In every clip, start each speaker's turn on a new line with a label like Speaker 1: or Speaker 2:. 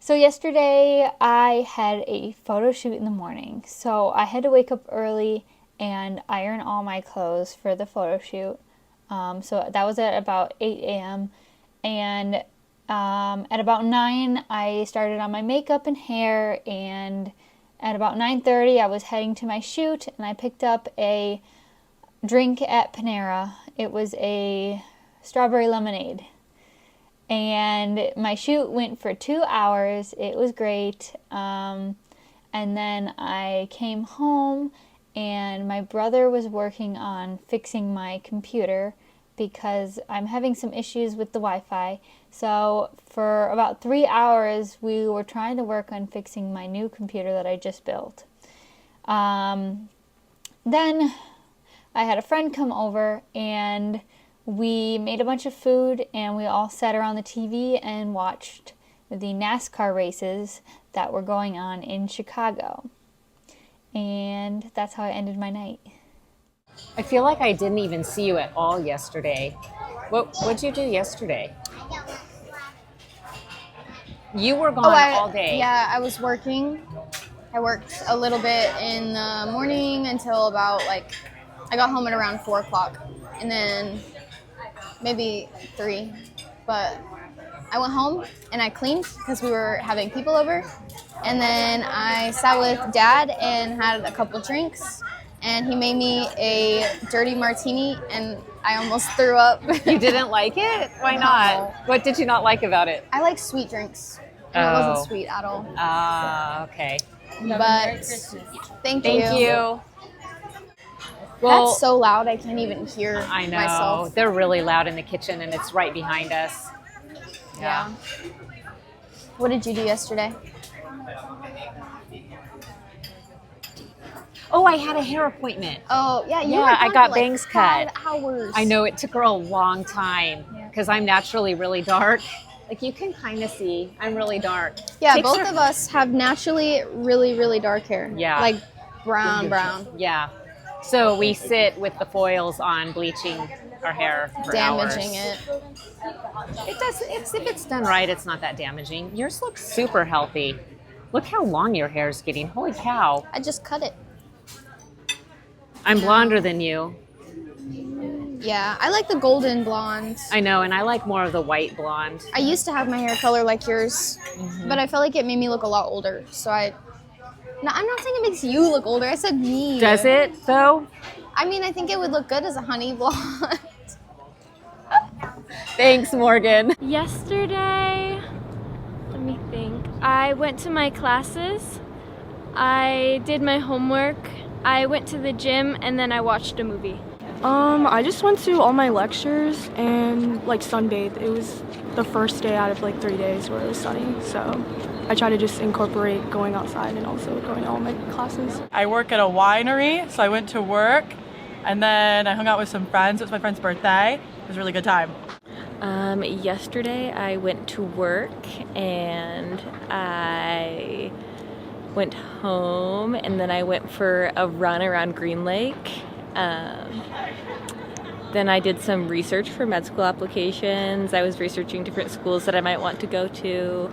Speaker 1: So yesterday I had a photo shoot in the morning. So I had to wake up early and iron all my clothes for the photo shoot. So that was at about 8 a.m. And at about 9 I started on my makeup and hair, and at about 9:30 I was heading to my shoot, and I picked up a drink at Panera. It was a strawberry lemonade. And my shoot went for 2 hours. It was great. And then I came home, and my brother was working on fixing my computer because I'm having some issues with the Wi-Fi. So for about 3 hours, we were trying to work on fixing my new computer that I just built. Then I had a friend come over, and we made a bunch of food, and we all sat around the TV and watched the NASCAR races that were going on in Chicago. And that's how I ended my night.
Speaker 2: I feel like I didn't even see you at all yesterday. What'd you do yesterday? You were gone all day.
Speaker 3: Yeah, I was working. I worked a little bit in the morning until about I got home at around 4 o'clock. And then maybe 3, but I went home and I cleaned because we were having people over, and then I sat with Dad and had a couple drinks, and he made me a dirty martini, and I almost threw up.
Speaker 2: You didn't like it? Why not?
Speaker 3: No.
Speaker 2: What did you not like about it?
Speaker 3: I like sweet drinks, and it wasn't sweet at all.
Speaker 2: Okay.
Speaker 3: But thank you.
Speaker 2: Well,
Speaker 3: that's so loud, I can't even hear
Speaker 2: I know.
Speaker 3: myself.
Speaker 2: They're really loud in the kitchen, and it's right behind us.
Speaker 3: Yeah. What did you do yesterday?
Speaker 2: Oh, I had a hair appointment.
Speaker 3: Oh, yeah.
Speaker 2: I got bangs cut.
Speaker 3: 5 hours.
Speaker 2: I know, it took her a long time because I'm naturally really dark. Like, you can kind of see I'm really dark.
Speaker 3: Yeah, both of us have naturally really, really dark hair.
Speaker 2: Yeah.
Speaker 3: Like brown.
Speaker 2: Yeah. So we sit with the foils on, bleaching our hair for
Speaker 3: Damaging
Speaker 2: hours.
Speaker 3: it.
Speaker 2: If it's done right, it's not that damaging. Yours looks super healthy. Look how long your hair is getting. Holy cow.
Speaker 3: I just cut it.
Speaker 2: I'm blonder than you.
Speaker 3: Yeah, I like the golden blonde.
Speaker 2: I know, and I like more of the white blonde.
Speaker 3: I used to have my hair color like yours, but I felt like it made me look a lot older. So No, I'm not saying it makes you look older. I said me.
Speaker 2: Does it, though?
Speaker 3: I mean, I think it would look good as a honey blonde.
Speaker 2: Thanks, Morgan.
Speaker 4: Yesterday, let me think. I went to my classes. I did my homework. I went to the gym, and then I watched a movie.
Speaker 5: I just went to all my lectures and sunbathed. It was the first day out of 3 days where it was sunny, so I try to just incorporate going outside and also going to all my classes.
Speaker 6: I work at a winery, so I went to work, and then I hung out with some friends. It was my friend's birthday. It was a really good time.
Speaker 4: Yesterday I went to work, and I went home, and then I went for a run around Green Lake. Then I did some research for med school applications. I was researching different schools that I might want to go to.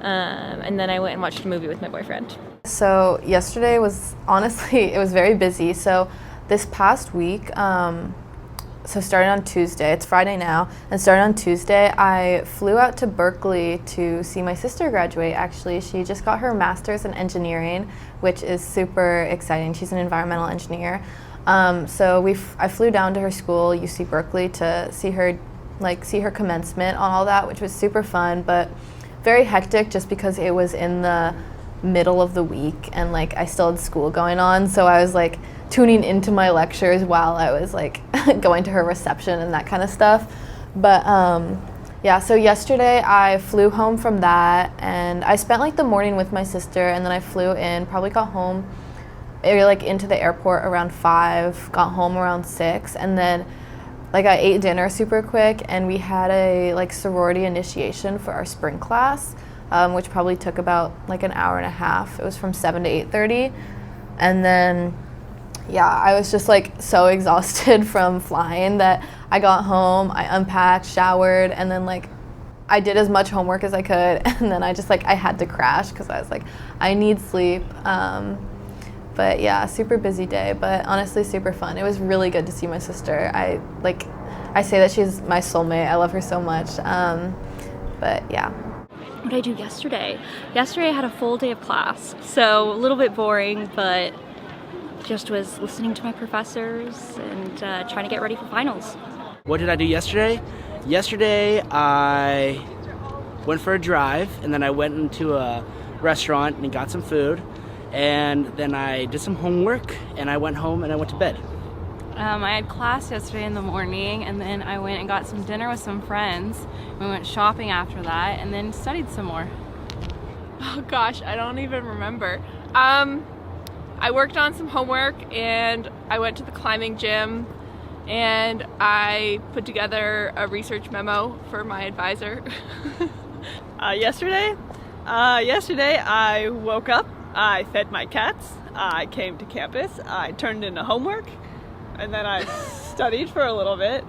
Speaker 4: And then I went and watched a movie with my boyfriend.
Speaker 7: So yesterday was, honestly, it was very busy. So this past week, so starting on Tuesday, it's Friday now, and starting on Tuesday, I flew out to Berkeley to see my sister graduate, actually. She just got her master's in engineering, which is super exciting. She's an environmental engineer. So I flew down to her school, UC Berkeley, to see her commencement on all that, which was super fun, but very hectic just because it was in the middle of the week and I still had school going on, so I was tuning into my lectures while I was going to her reception and that kind of stuff. But so yesterday I flew home from that, and I spent the morning with my sister, and then I flew in, probably got home into the airport around 5, got home around 6, and then I ate dinner super quick, and we had a sorority initiation for our spring class, which probably took about an hour and a half. It was from 7 to 8:30, and then I was just so exhausted from flying that I got home, I unpacked, showered, and then I did as much homework as I could, and then I had to crash because I was like, I need sleep. But yeah, super busy day, but honestly super fun. It was really good to see my sister. I say that she's my soulmate. I love her so much. But yeah.
Speaker 4: What did I do yesterday? Yesterday I had a full day of class, so a little bit boring, but just was listening to my professors and trying to get ready for finals.
Speaker 8: What did I do yesterday? Yesterday I went for a drive, and then I went into a restaurant and got some food, and then I did some homework, and I went home and I went to bed.
Speaker 9: I had class yesterday in the morning, and then I went and got some dinner with some friends. We went shopping after that, and then studied some more.
Speaker 10: Oh gosh, I don't even remember. I worked on some homework, and I went to the climbing gym, and I put together a research memo for my advisor.
Speaker 11: Yesterday I woke up, I fed my cats, I came to campus, I turned in a homework, and then I studied for a little bit,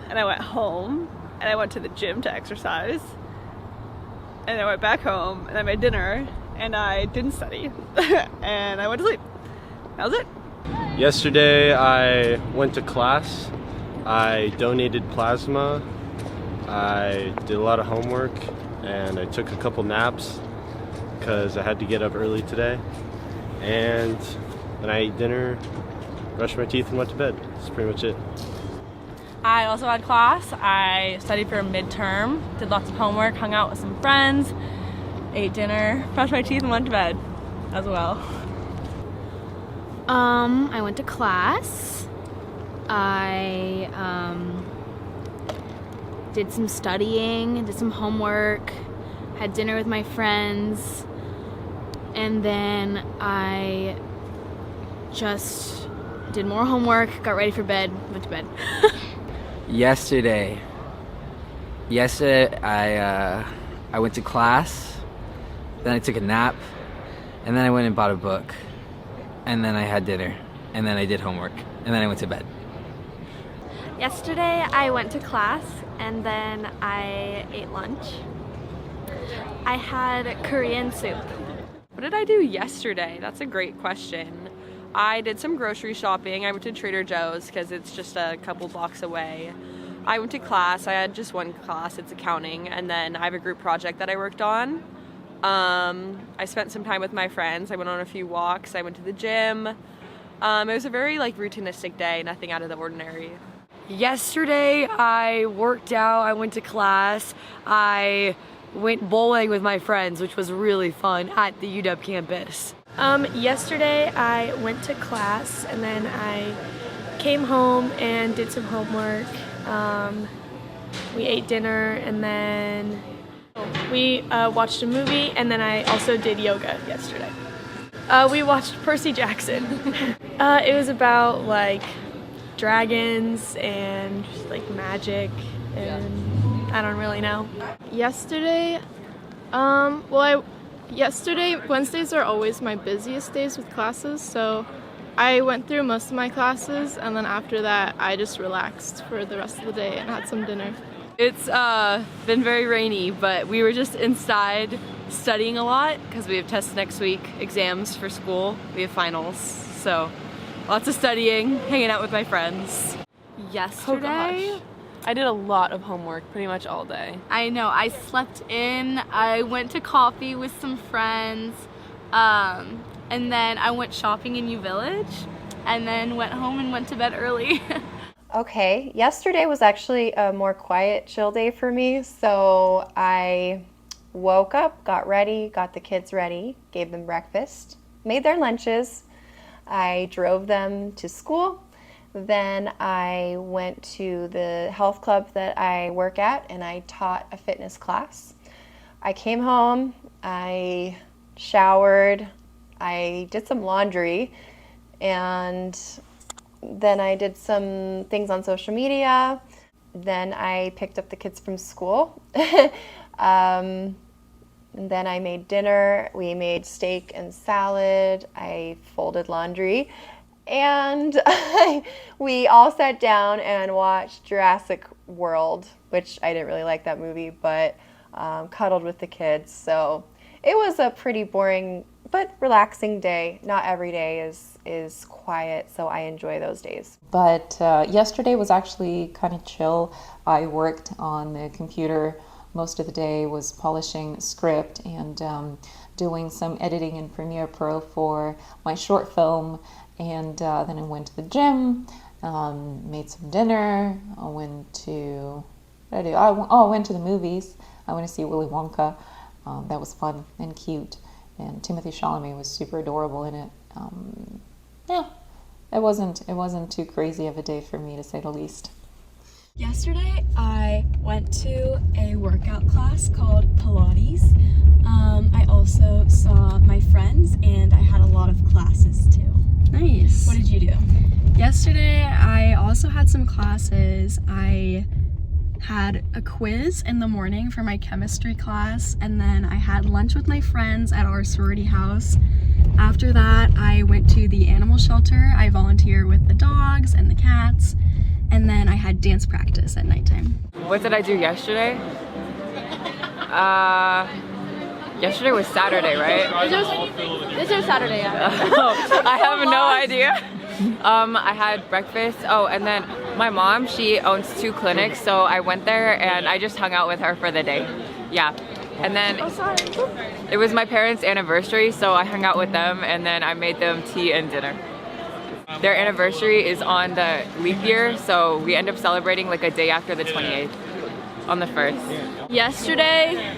Speaker 11: and I went home, and I went to the gym to exercise, and I went back home, and I made dinner, and I didn't study, and I went to sleep. That was it.
Speaker 12: Yesterday I went to class, I donated plasma, I did a lot of homework, and I took a couple naps because I had to get up early today, and then I ate dinner, brushed my teeth, and went to bed. That's pretty much it.
Speaker 9: I also had class. I studied for a midterm, did lots of homework, hung out with some friends, ate dinner, brushed my teeth, and went to bed as well.
Speaker 13: I went to class. I did some studying, did some homework, had dinner with my friends, and then I just did more homework, got ready for bed, went to bed.
Speaker 14: Yesterday I went to class, then I took a nap, and then I went and bought a book, and then I had dinner, and then I did homework, and then I went to bed.
Speaker 15: Yesterday I went to class, and then I ate lunch. I had Korean soup.
Speaker 9: What did I do yesterday? That's a great question. I did some grocery shopping. I went to Trader Joe's because it's just a couple blocks away. I went to class. I had just one class, it's accounting, and then I have a group project that I worked on. I spent some time with my friends. I went on a few walks. I went to the gym. It was a very routinized day, nothing out of the ordinary.
Speaker 16: Yesterday I worked out, I went to class, I went bowling with my friends, which was really fun at the UW campus.
Speaker 5: Yesterday I went to class, and then I came home and did some homework. We ate dinner, and then we watched a movie, and then I also did yoga yesterday. We watched Percy Jackson. It was about dragons and magic, and I don't really know.
Speaker 10: Yesterday, Wednesdays are always my busiest days with classes, so I went through most of my classes, and then after that I just relaxed for the rest of the day and had some dinner.
Speaker 16: It's been very rainy, but we were just inside studying a lot because we have tests next week, exams for school, we have finals, so lots of studying, hanging out with my friends.
Speaker 10: Yesterday, I did a lot of homework pretty much all day.
Speaker 13: I know, I slept in, I went to coffee with some friends, and then I went shopping in U Village, and then went home and went to bed early.
Speaker 17: Okay, yesterday was actually a more quiet, chill day for me, so I woke up, got ready, got the kids ready, gave them breakfast, made their lunches, I drove them to school, then I went to the health club that I work at and I taught a fitness class. I came home, I showered, I did some laundry, and then I did some things on social media. Then I picked up the kids from school. And then I made dinner. We made steak and salad. I folded laundry. And we all sat down and watched Jurassic World, which I didn't really like that movie, but cuddled with the kids. So it was a pretty boring but relaxing day. Not every day is quiet, so I enjoy those days.
Speaker 18: But yesterday was actually kind of chill. I worked on the computer most of the day, was polishing script and doing some editing in Premiere Pro for my short film. And then I went to the gym, made some dinner. I went to, what did I do? I went to the movies. I went to see Willy Wonka. That was fun and cute. And Timothy Chalamet was super adorable in it. Yeah, it wasn't too crazy of a day for me, to say the least.
Speaker 19: Yesterday, I went to a workout class called Pilates. I also saw my friends, and I had a lot of classes too.
Speaker 20: Nice.
Speaker 19: What did you do?
Speaker 20: Yesterday, I also had some classes. I had a quiz in the morning for my chemistry class, and then I had lunch with my friends at our sorority house. After that, I went to the animal shelter. I volunteer with the dogs and the cats, and then I had dance practice at nighttime.
Speaker 21: What did I do yesterday? Yesterday was Saturday, right?
Speaker 20: This was Saturday, yeah.
Speaker 21: I have no idea. I had breakfast. Oh, and then my mom, she owns 2 clinics, so I went there and I just hung out with her for the day. Yeah. And then it was my parents' anniversary, so I hung out with them and then I made them tea and dinner. Their anniversary is on the leap year, so we end up celebrating like a day after the 28th, on the 1st.
Speaker 10: Yesterday,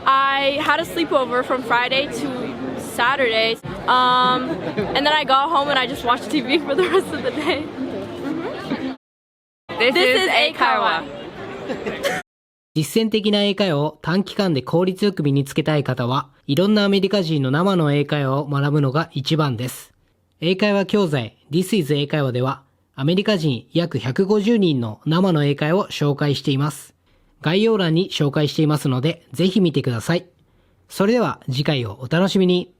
Speaker 10: I had a sleepover from Friday to Saturday, and then I got home and I just watched TV for the rest of the day.
Speaker 21: This is 英会話。
Speaker 22: 実践的な英会話を短期間で効率よく身につけたい方は、いろんなアメリカ人の生の英会話を学ぶのが一番です。英会話教材 This is 英会話では、アメリカ人約150人の生の英会話を紹介しています。概要欄に紹介していますので、ぜひ見てください。それでは次回をお楽しみに。